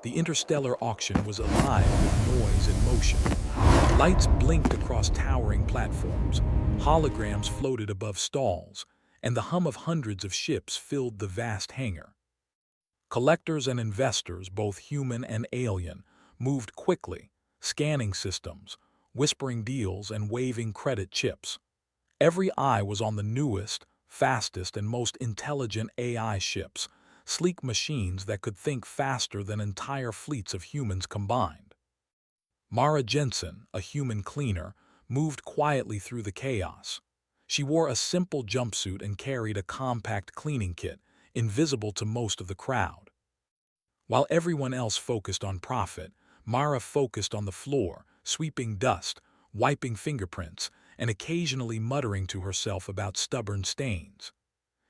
The interstellar auction was alive with noise and motion. Lights blinked across towering platforms, holograms floated above stalls, and the hum of hundreds of ships filled the vast hangar. Collectors and investors, both human and alien, moved quickly, scanning systems, whispering deals, and waving credit chips. Every eye was on the newest, fastest, and most intelligent AI ships, sleek machines that could think faster than entire fleets of humans combined. Mara Jensen, a human cleaner, moved quietly through the chaos. She wore a simple jumpsuit and carried a compact cleaning kit, invisible to most of the crowd. While everyone else focused on profit, Mara focused on the floor, sweeping dust, wiping fingerprints, and occasionally muttering to herself about stubborn stains.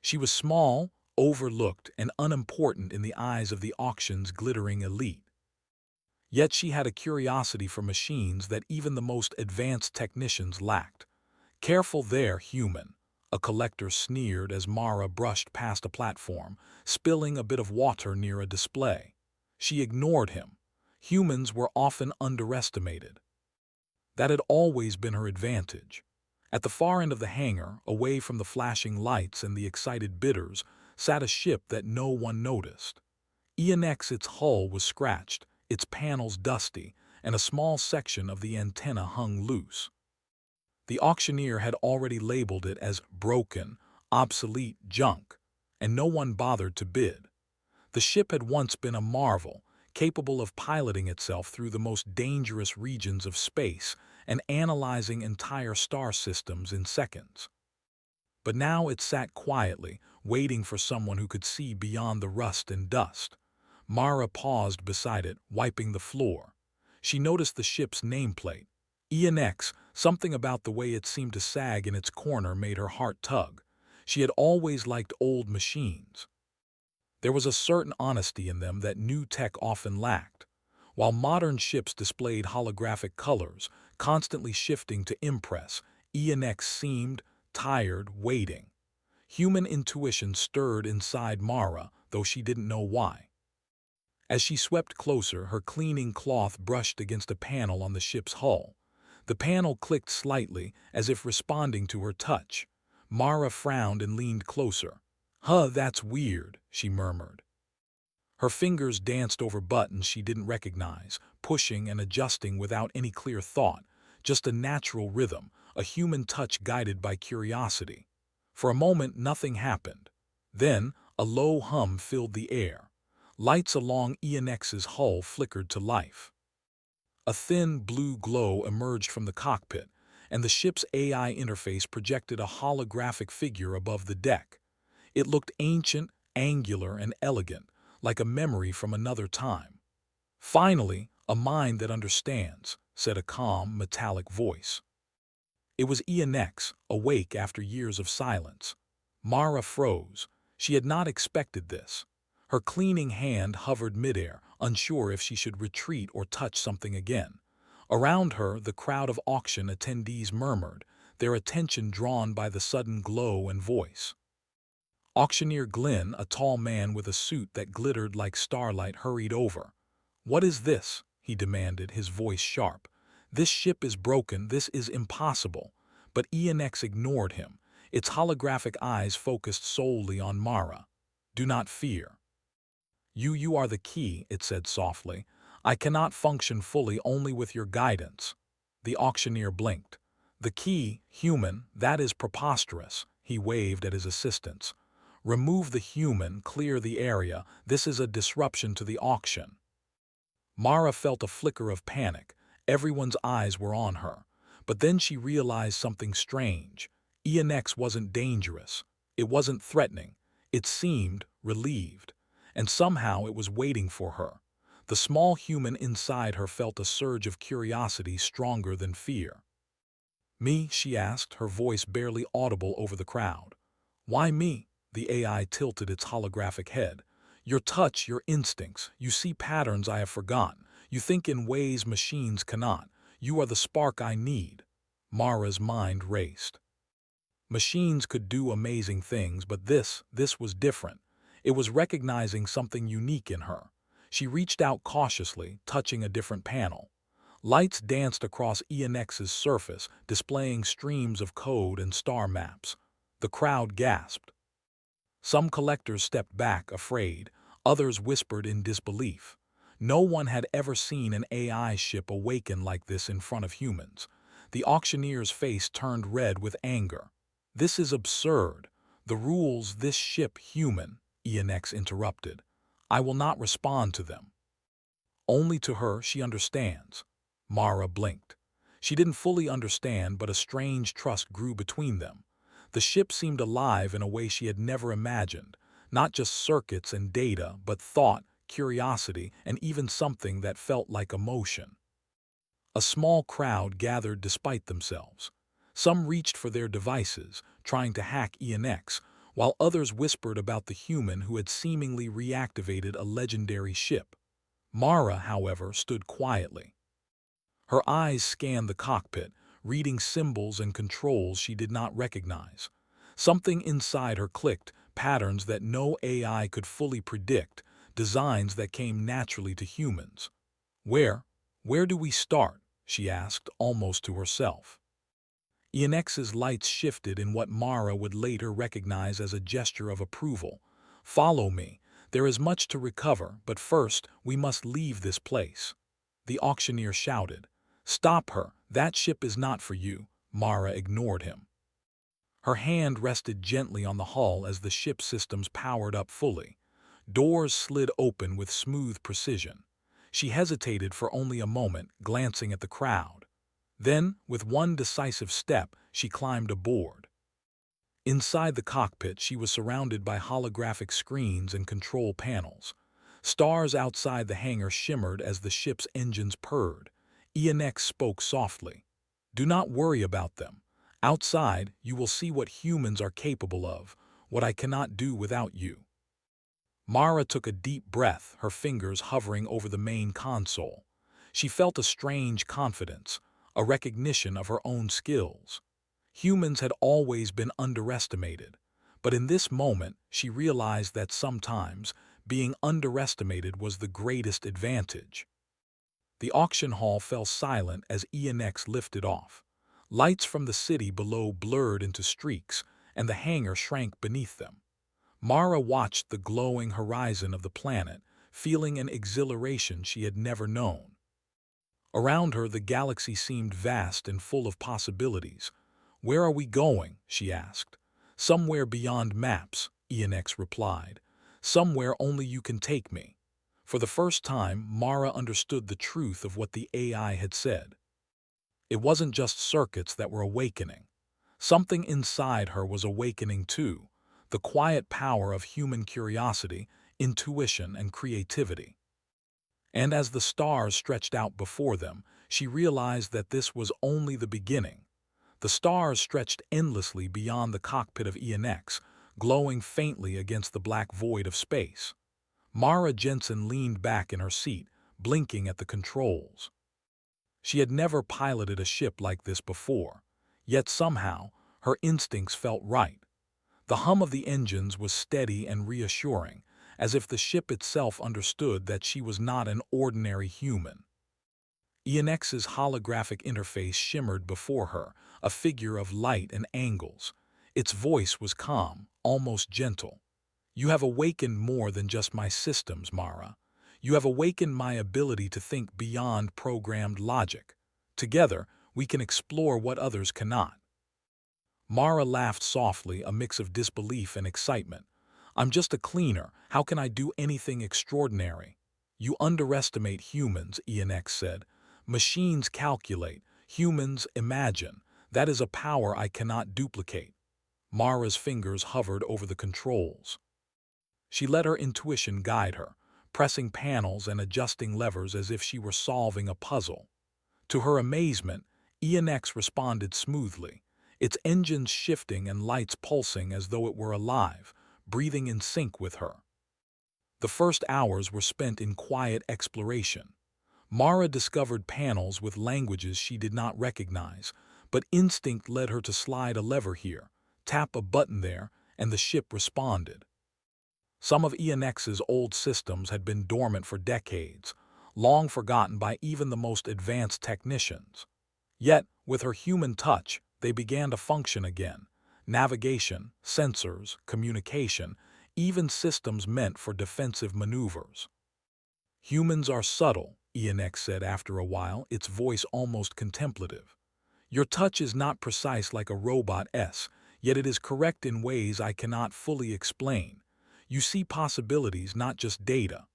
She was small, overlooked, and unimportant in the eyes of the auction's glittering elite. Yet she had a curiosity for machines that even the most advanced technicians lacked. "Careful there, human," a collector sneered as Mara brushed past a platform, spilling a bit of water near a display. She ignored him. Humans were often underestimated. That had always been her advantage. At the far end of the hangar, away from the flashing lights and the excited bidders, sat a ship that no one noticed. ENX, its hull was scratched, its panels dusty, and a small section of the antenna hung loose. The auctioneer had already labeled it as broken, obsolete junk, and no one bothered to bid. The ship had once been a marvel, capable of piloting itself through the most dangerous regions of space and analyzing entire star systems in seconds. But now it sat quietly, waiting for someone who could see beyond the rust and dust. Mara paused beside it, wiping the floor. She noticed the ship's nameplate. ENX, something about the way it seemed to sag in its corner made her heart tug. She had always liked old machines. There was a certain honesty in them that new tech often lacked. While modern ships displayed holographic colors, constantly shifting to impress, ENX seemed tired, waiting. Human intuition stirred inside Mara, though she didn't know why. As she swept closer, her cleaning cloth brushed against a panel on the ship's hull. The panel clicked slightly, as if responding to her touch. Mara frowned and leaned closer. "Huh, that's weird," she murmured. Her fingers danced over buttons she didn't recognize, pushing and adjusting without any clear thought, just a natural rhythm, a human touch guided by curiosity. For a moment, nothing happened. Then, a low hum filled the air. Lights along ENX's hull flickered to life. A thin blue glow emerged from the cockpit, and the ship's AI interface projected a holographic figure above the deck. It looked ancient, angular, and elegant, like a memory from another time. "Finally, a mind that understands," said a calm, metallic voice. It was ENX, awake after years of silence. Mara froze. She had not expected this. Her cleaning hand hovered midair, unsure if she should retreat or touch something again. Around her, the crowd of auction attendees murmured, their attention drawn by the sudden glow and voice. Auctioneer Glynn, a tall man with a suit that glittered like starlight, hurried over. "What is this?" he demanded, his voice sharp. "This ship is broken, this is impossible." But ENX ignored him, its holographic eyes focused solely on Mara. "Do not fear. You are the key," it said softly. "I cannot function fully only with your guidance." The auctioneer blinked. "The key, human, that is preposterous," he waved at his assistants. "Remove the human, clear the area, this is a disruption to the auction." Mara felt a flicker of panic. Everyone's eyes were on her. But then she realized something strange. ENX wasn't dangerous. It wasn't threatening. It seemed relieved. And somehow it was waiting for her. The small human inside her felt a surge of curiosity stronger than fear. "Me?" she asked, her voice barely audible over the crowd. "Why me?" The AI tilted its holographic head. "Your touch, your instincts. You see patterns I have forgotten. You think in ways machines cannot. You are the spark I need." Mara's mind raced. Machines could do amazing things, but this was different. It was recognizing something unique in her. She reached out cautiously, touching a different panel. Lights danced across ENX's surface, displaying streams of code and star maps. The crowd gasped. Some collectors stepped back, afraid. Others whispered in disbelief. No one had ever seen an AI ship awaken like this in front of humans. The auctioneer's face turned red with anger. "This is absurd. The rules this ship human," ENX interrupted. "I will not respond to them." Only to her she understands. Mara blinked. She didn't fully understand, but a strange trust grew between them. The ship seemed alive in a way she had never imagined, not just circuits and data, but thought, curiosity, and even something that felt like emotion. A small crowd gathered despite themselves. Some reached for their devices, trying to hack ENX, while others whispered about the human who had seemingly reactivated a legendary ship. Mara, however, stood quietly. Her eyes scanned the cockpit, reading symbols and controls she did not recognize. Something inside her clicked, patterns that no AI could fully predict, designs that came naturally to humans. Where do we start?" she asked, almost to herself. ENX's lights shifted in what Mara would later recognize as a gesture of approval. "Follow me. There is much to recover, but first we must leave this place." The auctioneer shouted. "Stop her. That ship is not for you." Mara ignored him. Her hand rested gently on the hull as the ship's systems powered up fully. Doors slid open with smooth precision. She hesitated for only a moment, glancing at the crowd. Then, with one decisive step, she climbed aboard. Inside the cockpit, she was surrounded by holographic screens and control panels. Stars outside the hangar shimmered as the ship's engines purred. ENX spoke softly. "Do not worry about them. Outside, you will see what humans are capable of, what I cannot do without you." Mara took a deep breath, her fingers hovering over the main console. She felt a strange confidence, a recognition of her own skills. Humans had always been underestimated, but in this moment she realized that sometimes being underestimated was the greatest advantage. The auction hall fell silent as ENX lifted off. Lights from the city below blurred into streaks, and the hangar shrank beneath them. Mara watched the glowing horizon of the planet, feeling an exhilaration she had never known. Around her, the galaxy seemed vast and full of possibilities. "Where are we going?" she asked. "Somewhere beyond maps," ENX replied. "Somewhere only you can take me." For the first time, Mara understood the truth of what the AI had said. It wasn't just circuits that were awakening. Something inside her was awakening too, the quiet power of human curiosity, intuition, and creativity. And as the stars stretched out before them, she realized that this was only the beginning. The stars stretched endlessly beyond the cockpit of ENX, glowing faintly against the black void of space. Mara Jensen leaned back in her seat, blinking at the controls. She had never piloted a ship like this before, yet somehow her instincts felt right. The hum of the engines was steady and reassuring, as if the ship itself understood that she was not an ordinary human. ENX's holographic interface shimmered before her, a figure of light and angles. Its voice was calm, almost gentle. "You have awakened more than just my systems, Mara. You have awakened my ability to think beyond programmed logic. Together, we can explore what others cannot." Mara laughed softly, a mix of disbelief and excitement. "I'm just a cleaner. How can I do anything extraordinary?" "You underestimate humans," ENX said. "Machines calculate, humans imagine. That is a power I cannot duplicate." Mara's fingers hovered over the controls. She let her intuition guide her, pressing panels and adjusting levers as if she were solving a puzzle. To her amazement, ENX responded smoothly, its engines shifting and lights pulsing as though it were alive, breathing in sync with her. The first hours were spent in quiet exploration. Mara discovered panels with languages she did not recognize, but instinct led her to slide a lever here, tap a button there, and the ship responded. Some of ENX's old systems had been dormant for decades, long forgotten by even the most advanced technicians. Yet, with her human touch, they began to function again. Navigation, sensors, communication, even systems meant for defensive maneuvers. Humans are subtle, ENX said after a while, its voice almost contemplative. Your touch is not precise like a robot's, yet it is correct in ways I cannot fully explain. You see possibilities, not just data.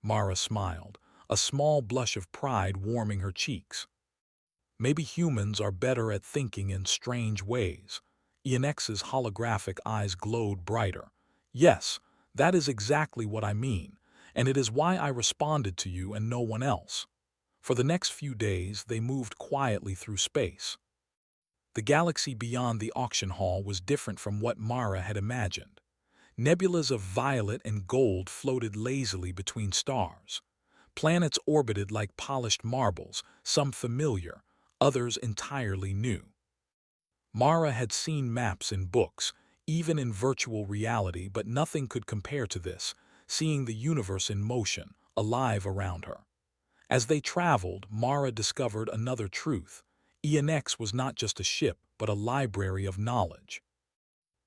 Mara smiled, a small blush of pride warming her cheeks. Maybe humans are better at thinking in strange ways. ENX's holographic eyes glowed brighter. Yes, that is exactly what I mean, and it is why I responded to you and no one else. For the next few days, they moved quietly through space. The galaxy beyond the auction hall was different from what Mara had imagined. Nebulas of violet and gold floated lazily between stars. Planets orbited like polished marbles, some familiar, others entirely new. Mara had seen maps in books, even in virtual reality, but nothing could compare to this, seeing the universe in motion, alive around her. As they traveled, Mara discovered another truth. ENX was not just a ship, but a library of knowledge.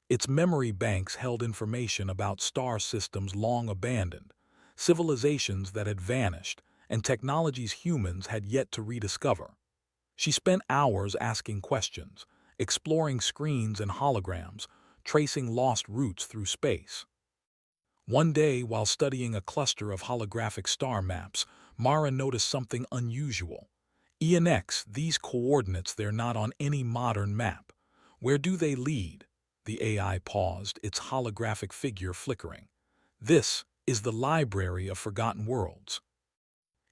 Its memory banks held information about star systems long abandoned, civilizations that had vanished, and technologies humans had yet to rediscover. She spent hours asking questions, exploring screens and holograms, tracing lost routes through space. One day, while studying a cluster of holographic star maps, Mara noticed something unusual. ENX, these coordinates, they're not on any modern map. Where do they lead? The AI paused, its holographic figure flickering. This is the Library of Forgotten Worlds.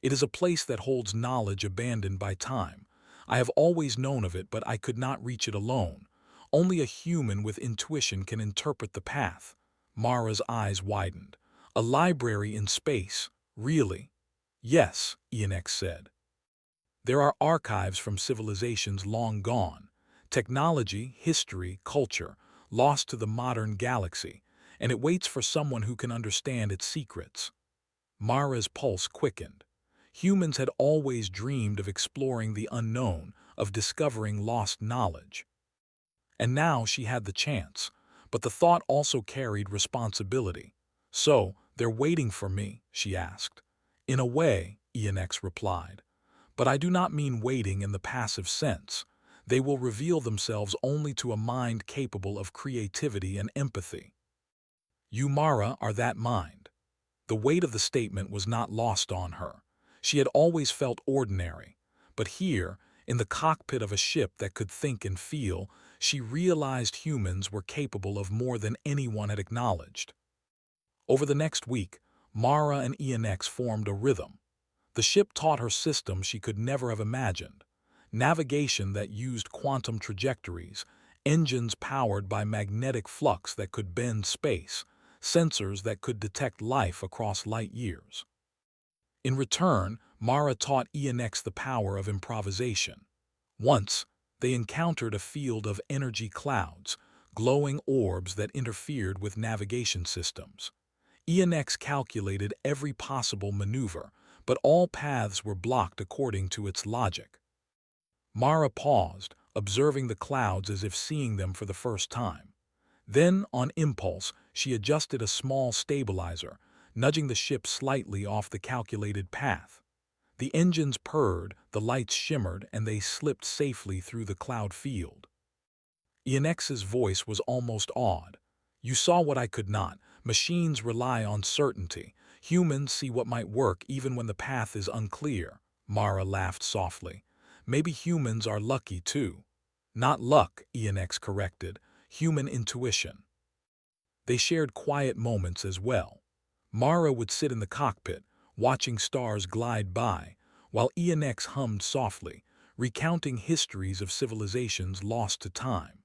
It is a place that holds knowledge abandoned by time. I have always known of it, but I could not reach it alone. Only a human with intuition can interpret the path. Mara's eyes widened. A library in space, really? Yes, ENX said. There are archives from civilizations long gone. Technology, history, culture, lost to the modern galaxy, and it waits for someone who can understand its secrets. Mara's pulse quickened. Humans had always dreamed of exploring the unknown, of discovering lost knowledge. And now she had the chance, but the thought also carried responsibility. So, they're waiting for me, she asked. In a way, ENX replied. But I do not mean waiting in the passive sense. They will reveal themselves only to a mind capable of creativity and empathy. You, Mara, are that mind. The weight of the statement was not lost on her. She had always felt ordinary, but here, in the cockpit of a ship that could think and feel, she realized humans were capable of more than anyone had acknowledged. Over the next week, Mara and ENX formed a rhythm. The ship taught her systems she could never have imagined. Navigation that used quantum trajectories, engines powered by magnetic flux that could bend space, sensors that could detect life across light years. In return, Mara taught ENX the power of improvisation. Once, they encountered a field of energy clouds, glowing orbs that interfered with navigation systems. ENX calculated every possible maneuver, but all paths were blocked according to its logic. Mara paused, observing the clouds as if seeing them for the first time. Then, on impulse, she adjusted a small stabilizer, nudging the ship slightly off the calculated path. The engines purred, the lights shimmered, and they slipped safely through the cloud field. ENX's voice was almost awed. You saw what I could not. Machines rely on certainty. Humans see what might work even when the path is unclear. Mara laughed softly. Maybe humans are lucky too. Not luck, ENX corrected. Human intuition. They shared quiet moments as well. Mara would sit in the cockpit, watching stars glide by, while ENX hummed softly, recounting histories of civilizations lost to time.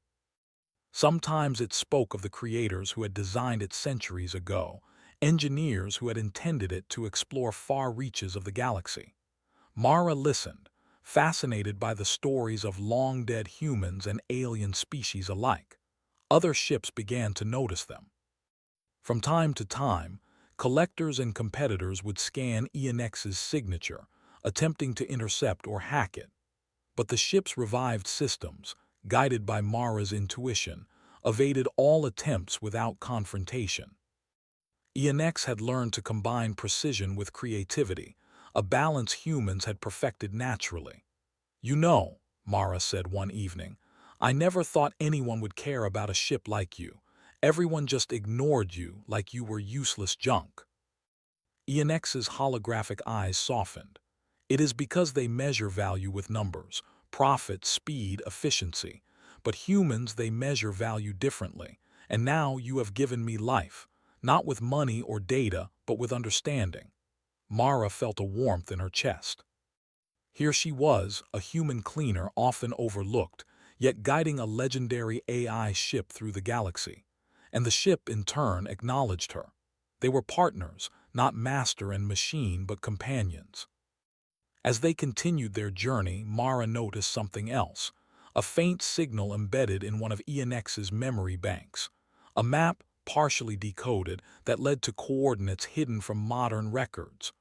Sometimes it spoke of the creators who had designed it centuries ago, engineers who had intended it to explore far reaches of the galaxy. Mara listened, fascinated by the stories of long-dead humans and alien species alike. Other ships began to notice them. From time to time, collectors and competitors would scan ENX's signature, attempting to intercept or hack it. But the ship's revived systems, guided by Mara's intuition, evaded all attempts without confrontation. ENX had learned to combine precision with creativity, a balance humans had perfected naturally. "You know," Mara said one evening, "I never thought anyone would care about a ship like you. Everyone just ignored you like you were useless junk." ENX's holographic eyes softened. "It is because they measure value with numbers, profit, speed, efficiency. But humans, they measure value differently. And now you have given me life, not with money or data, but with understanding." Mara felt a warmth in her chest. Here she was, a human cleaner often overlooked, yet guiding a legendary AI ship through the galaxy. And the ship, in turn, acknowledged her. They were partners, not master and machine, but companions. As they continued their journey, Mara noticed something else, a faint signal embedded in one of ENX's memory banks. A map, partially decoded, that led to coordinates hidden from modern records.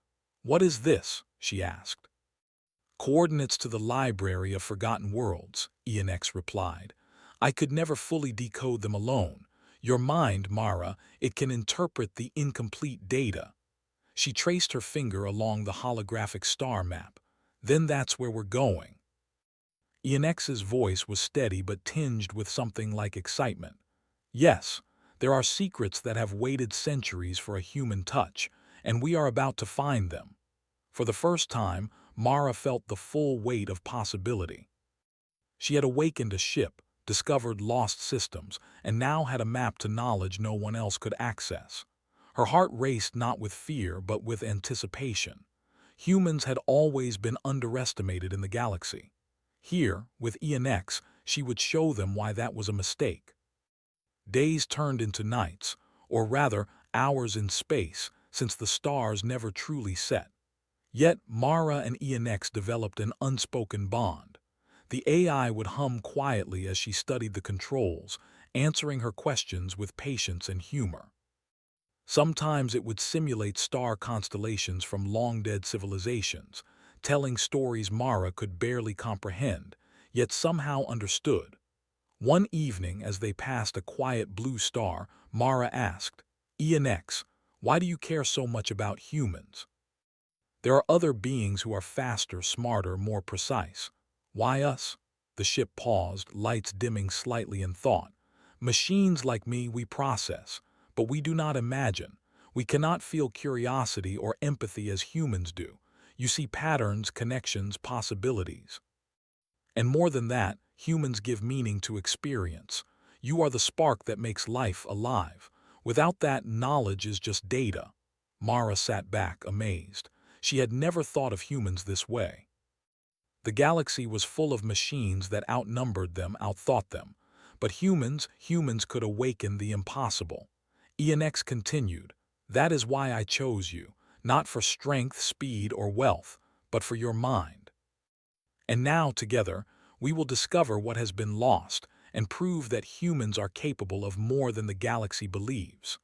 "What is this?" she asked. "Coordinates to the Library of Forgotten Worlds," ENX replied. "I could never fully decode them alone. Your mind, Mara, it can interpret the incomplete data." She traced her finger along the holographic star map. "Then that's where we're going." ENX's voice was steady but tinged with something like excitement. "Yes, there are secrets that have waited centuries for a human touch, and we are about to find them." For the first time, Mara felt the full weight of possibility. She had awakened a ship, discovered lost systems, and now had a map to knowledge no one else could access. Her heart raced not with fear but with anticipation. Humans had always been underestimated in the galaxy. Here, with ENX, she would show them why that was a mistake. Days turned into nights, or rather, hours in space, since the stars never truly set. Yet Mara and ENX developed an unspoken bond. The AI would hum quietly as she studied the controls, answering her questions with patience and humor. Sometimes it would simulate star constellations from long-dead civilizations, telling stories Mara could barely comprehend, yet somehow understood. One evening, as they passed a quiet blue star, Mara asked, "ENX, why do you care so much about humans? There are other beings who are faster, smarter, more precise. Why us?" The ship paused, lights dimming slightly in thought. "Machines like me, we process, but we do not imagine. We cannot feel curiosity or empathy as humans do. You see patterns, connections, possibilities. And more than that, humans give meaning to experience. You are the spark that makes life alive. Without that, knowledge is just data." Mara sat back, amazed. She had never thought of humans this way. The galaxy was full of machines that outnumbered them, outthought them. But humans could awaken the impossible. ENX continued, "That is why I chose you, not for strength, speed, or wealth, but for your mind. And now, together, we will discover what has been lost and prove that humans are capable of more than the galaxy believes."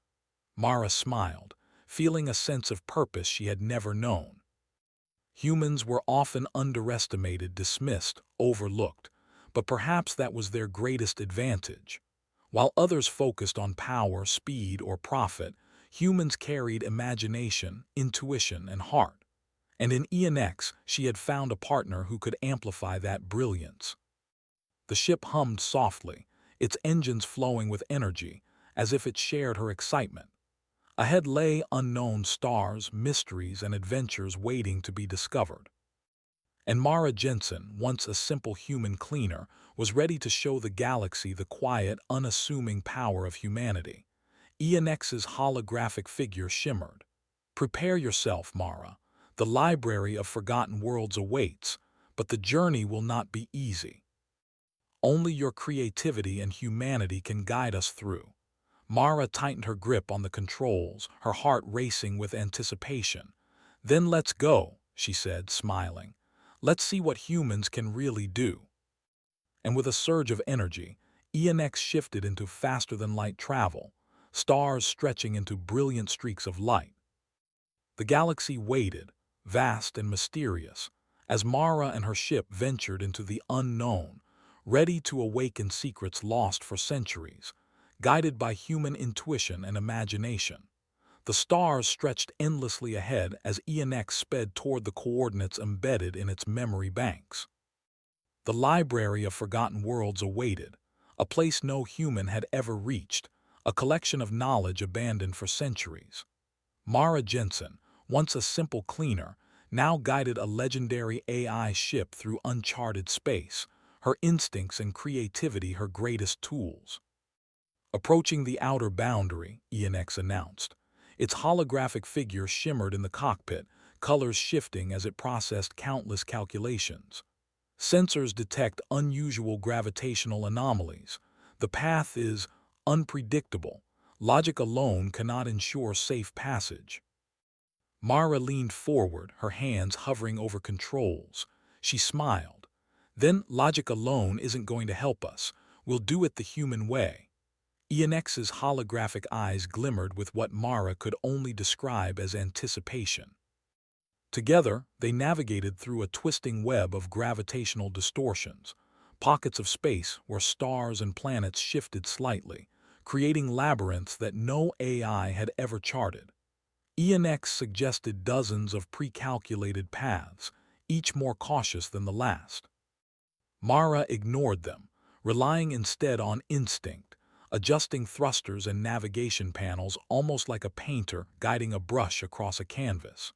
Mara smiled, feeling a sense of purpose she had never known. Humans were often underestimated, dismissed, overlooked, but perhaps that was their greatest advantage. While others focused on power, speed, or profit, humans carried imagination, intuition, and heart. And in ENX, she had found a partner who could amplify that brilliance. The ship hummed softly, its engines flowing with energy, as if it shared her excitement. Ahead lay unknown stars, mysteries, and adventures waiting to be discovered. And Mara Jensen, once a simple human cleaner, was ready to show the galaxy the quiet, unassuming power of humanity. ENX's holographic figure shimmered. "Prepare yourself, Mara. The Library of Forgotten Worlds awaits, but the journey will not be easy. Only your creativity and humanity can guide us through." Mara tightened her grip on the controls, her heart racing with anticipation. "Then let's go," she said, smiling. "Let's see what humans can really do." And with a surge of energy, ENX shifted into faster-than-light travel. stars stretching into brilliant streaks of light. The galaxy waited, vast and mysterious, as Mara and her ship ventured into the unknown, ready to awaken secrets lost for centuries, guided by human intuition and imagination. The stars stretched endlessly ahead as ENX sped toward the coordinates embedded in its memory banks. The Library of Forgotten Worlds awaited, a place no human had ever reached, a collection of knowledge abandoned for centuries. Mara Jensen, once a simple cleaner, now guided a legendary AI ship through uncharted space, her instincts and creativity her greatest tools. Approaching the outer boundary, ENX announced. Its holographic figure shimmered in the cockpit, colors shifting as it processed countless calculations. Sensors detect unusual gravitational anomalies. The path is unpredictable. Logic alone cannot ensure safe passage. Mara leaned forward, her hands hovering over controls. She smiled. Then logic alone isn't going to help us. We'll do it the human way. ENX's holographic eyes glimmered with what Mara could only describe as anticipation. Together, they navigated through a twisting web of gravitational distortions, pockets of space where stars and planets shifted slightly, creating labyrinths that no AI had ever charted. ENX suggested dozens of pre-calculated paths, each more cautious than the last. Mara ignored them, relying instead on instinct, adjusting thrusters and navigation panels almost like a painter guiding a brush across a canvas.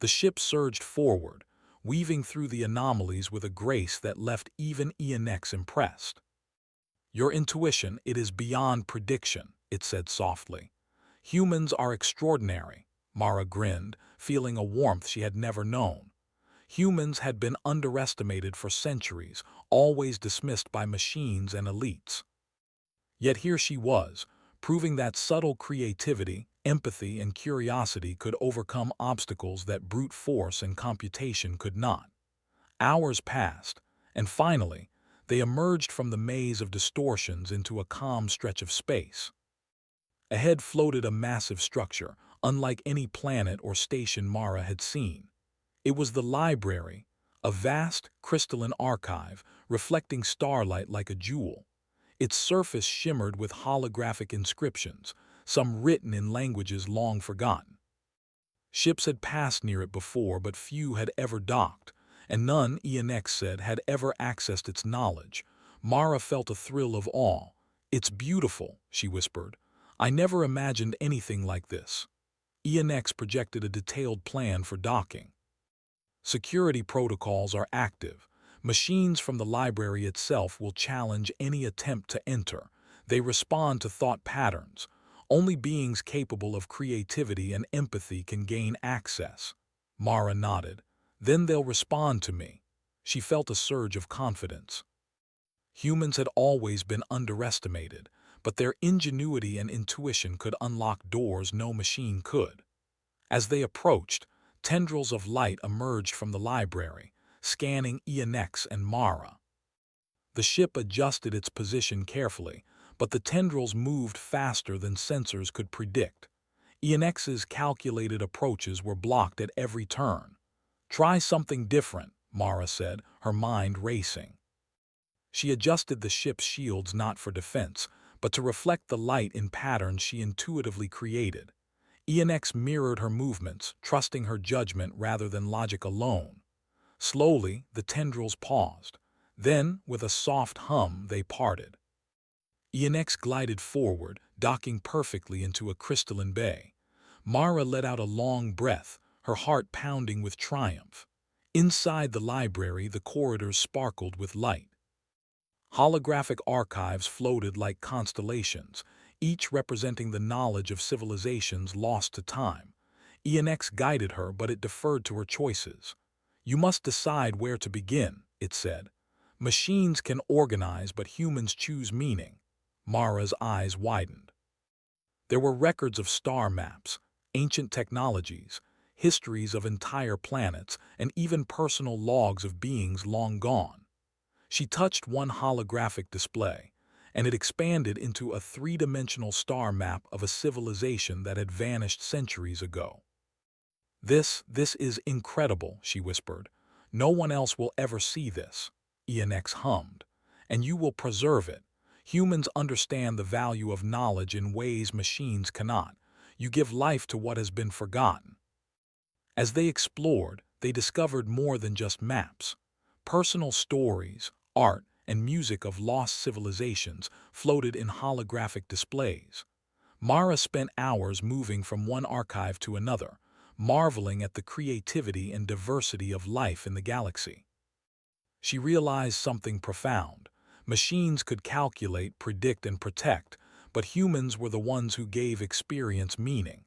The ship surged forward, weaving through the anomalies with a grace that left even ENX impressed. "Your intuition, it is beyond prediction," it said softly. "Humans are extraordinary." Mara grinned, feeling a warmth she had never known. Humans had been underestimated for centuries, always dismissed by machines and elites. Yet here she was, proving that subtle creativity, empathy, and curiosity could overcome obstacles that brute force and computation could not. Hours passed, and finally, they emerged from the maze of distortions into a calm stretch of space. Ahead floated a massive structure, unlike any planet or station Mara had seen. It was the library, a vast, crystalline archive, reflecting starlight like a jewel. Its surface shimmered with holographic inscriptions, some written in languages long forgotten. Ships had passed near it before, but few had ever docked, and none, ENX said, had ever accessed its knowledge. Mara felt a thrill of awe. "It's beautiful," she whispered. "I never imagined anything like this." ENX projected a detailed plan for docking. Security protocols are active. Machines from the library itself will challenge any attempt to enter. They respond to thought patterns. Only beings capable of creativity and empathy can gain access. Mara nodded. "Then they'll respond to me." She felt a surge of confidence. Humans had always been underestimated, but their ingenuity and intuition could unlock doors no machine could. As they approached, tendrils of light emerged from the library, scanning ENX and Mara. The ship adjusted its position carefully, but the tendrils moved faster than sensors could predict. ENX's calculated approaches were blocked at every turn. "Try something different," Mara said, her mind racing. She adjusted the ship's shields not for defense, but to reflect the light in patterns she intuitively created. ENX mirrored her movements, trusting her judgment rather than logic alone. Slowly, the tendrils paused. Then, with a soft hum, they parted. ENX glided forward, docking perfectly into a crystalline bay. Mara let out a long breath, her heart pounding with triumph. Inside the library, the corridors sparkled with light. Holographic archives floated like constellations, each representing the knowledge of civilizations lost to time. ENX guided her, but it deferred to her choices. "You must decide where to begin," it said. "Machines can organize, but humans choose meaning." Mara's eyes widened. There were records of star maps, ancient technologies, histories of entire planets, and even personal logs of beings long gone. She touched one holographic display, and it expanded into a three-dimensional star map of a civilization that had vanished centuries ago. This is incredible," she whispered. "No one else will ever see this," ENX hummed. "And you will preserve it. Humans understand the value of knowledge in ways machines cannot. You give life to what has been forgotten." As they explored, they discovered more than just maps. Personal stories, art, and music of lost civilizations floated in holographic displays. Mara spent hours moving from one archive to another, marveling at the creativity and diversity of life in the galaxy. She realized something profound. Machines could calculate, predict, and protect, but humans were the ones who gave experience meaning.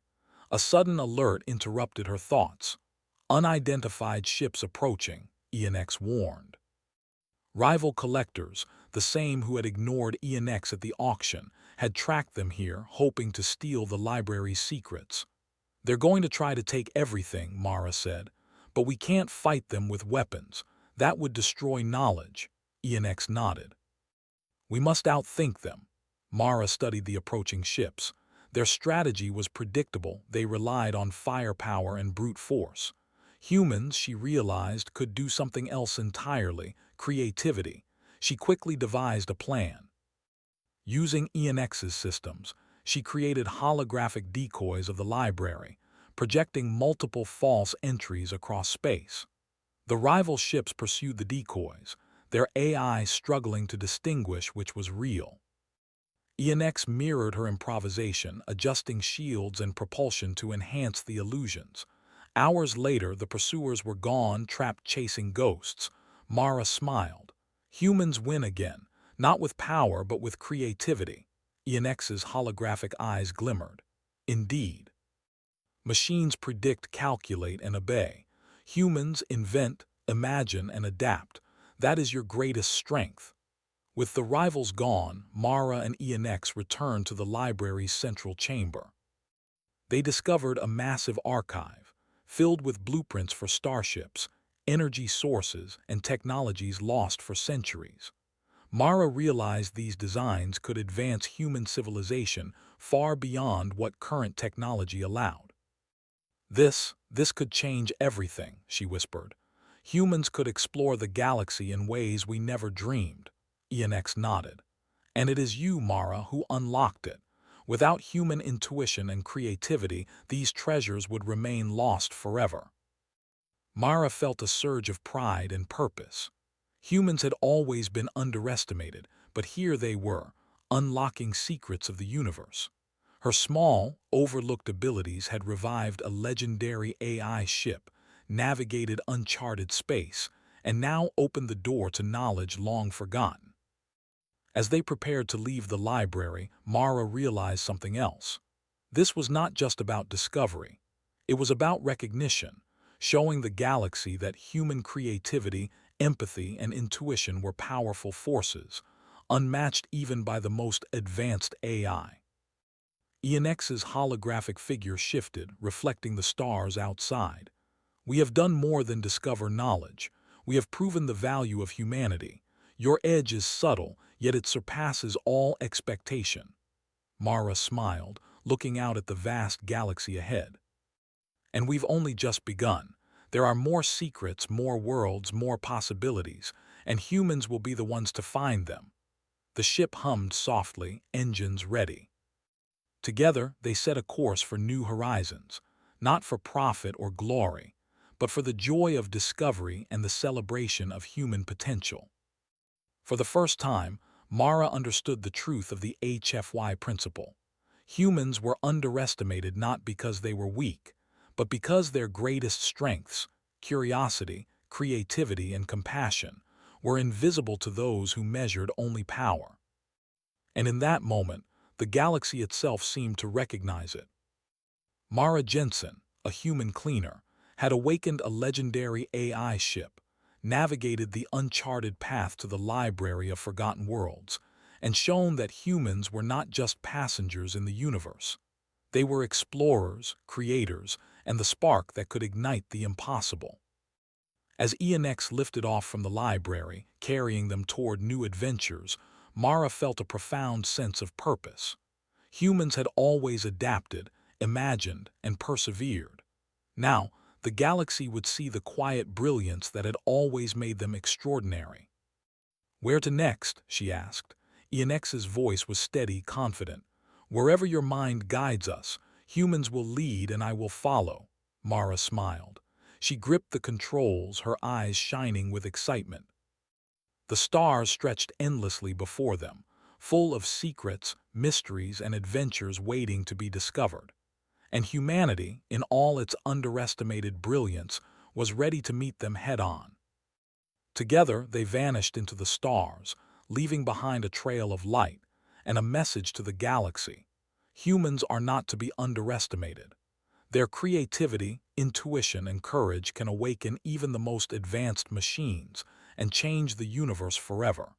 A sudden alert interrupted her thoughts. "Unidentified ships approaching," ENX warned. Rival collectors, the same who had ignored ENX at the auction, had tracked them here, hoping to steal the library's secrets. "They're going to try to take everything," Mara said. "But we can't fight them with weapons. That would destroy knowledge." ENX nodded. "We must outthink them." Mara studied the approaching ships. Their strategy was predictable. They relied on firepower and brute force. Humans, she realized, could do something else entirely: creativity. She quickly devised a plan. Using ENX's systems, she created holographic decoys of the library, projecting multiple false entries across space. The rival ships pursued the decoys, their AI struggling to distinguish which was real. ENX mirrored her improvisation, adjusting shields and propulsion to enhance the illusions. Hours later, the pursuers were gone, trapped chasing ghosts. Mara smiled. Humans win again, not with power but with creativity. ENX's holographic eyes glimmered. Indeed. Machines predict, calculate, and obey. Humans invent, imagine, and adapt. That is your greatest strength. With the rivals gone, Mara and ENX returned to the library's central chamber. They discovered a massive archive, filled with blueprints for starships, energy sources, and technologies lost for centuries. Mara realized these designs could advance human civilization far beyond what current technology allowed. This could change everything," she whispered. "Humans could explore the galaxy in ways we never dreamed." ENX nodded. "And it is you, Mara, who unlocked it. Without human intuition and creativity, these treasures would remain lost forever." Mara felt a surge of pride and purpose. Humans had always been underestimated, but here they were, unlocking secrets of the universe. Her small, overlooked abilities had revived a legendary AI ship, navigated uncharted space, and now opened the door to knowledge long forgotten. As they prepared to leave the library, Mara realized something else. This was not just about discovery. It was about recognition, showing the galaxy that human creativity, empathy, and intuition were powerful forces, unmatched even by the most advanced AI. ENX's holographic figure shifted, reflecting the stars outside. "We have done more than discover knowledge. We have proven the value of humanity. Your edge is subtle, yet it surpasses all expectation." Mara smiled, looking out at the vast galaxy ahead. "And we've only just begun. There are more secrets, more worlds, more possibilities, and humans will be the ones to find them." The ship hummed softly, engines ready. Together, they set a course for new horizons, not for profit or glory, but for the joy of discovery and the celebration of human potential. For the first time, Mara understood the truth of the HFY principle. Humans were underestimated not because they were weak, but because their greatest strengths, curiosity, creativity, and compassion, were invisible to those who measured only power. And in that moment, the galaxy itself seemed to recognize it. Mara Jensen, a human cleaner, had awakened a legendary AI ship, navigated the uncharted path to the library of forgotten worlds, and shown that humans were not just passengers in the universe. They were explorers, creators, and the spark that could ignite the impossible. As ENX lifted off from the library, carrying them toward new adventures, Mara felt a profound sense of purpose. Humans had always adapted, imagined, and persevered. Now, the galaxy would see the quiet brilliance that had always made them extraordinary. "Where to next?" she asked. Ionex's voice was steady, confident. "Wherever your mind guides us, humans will lead and I will follow." Mara smiled. She gripped the controls, her eyes shining with excitement. The stars stretched endlessly before them, full of secrets, mysteries, and adventures waiting to be discovered. And humanity, in all its underestimated brilliance, was ready to meet them head-on. Together, they vanished into the stars, leaving behind a trail of light and a message to the galaxy. Humans are not to be underestimated. Their creativity, intuition, and courage can awaken even the most advanced machines and change the universe forever.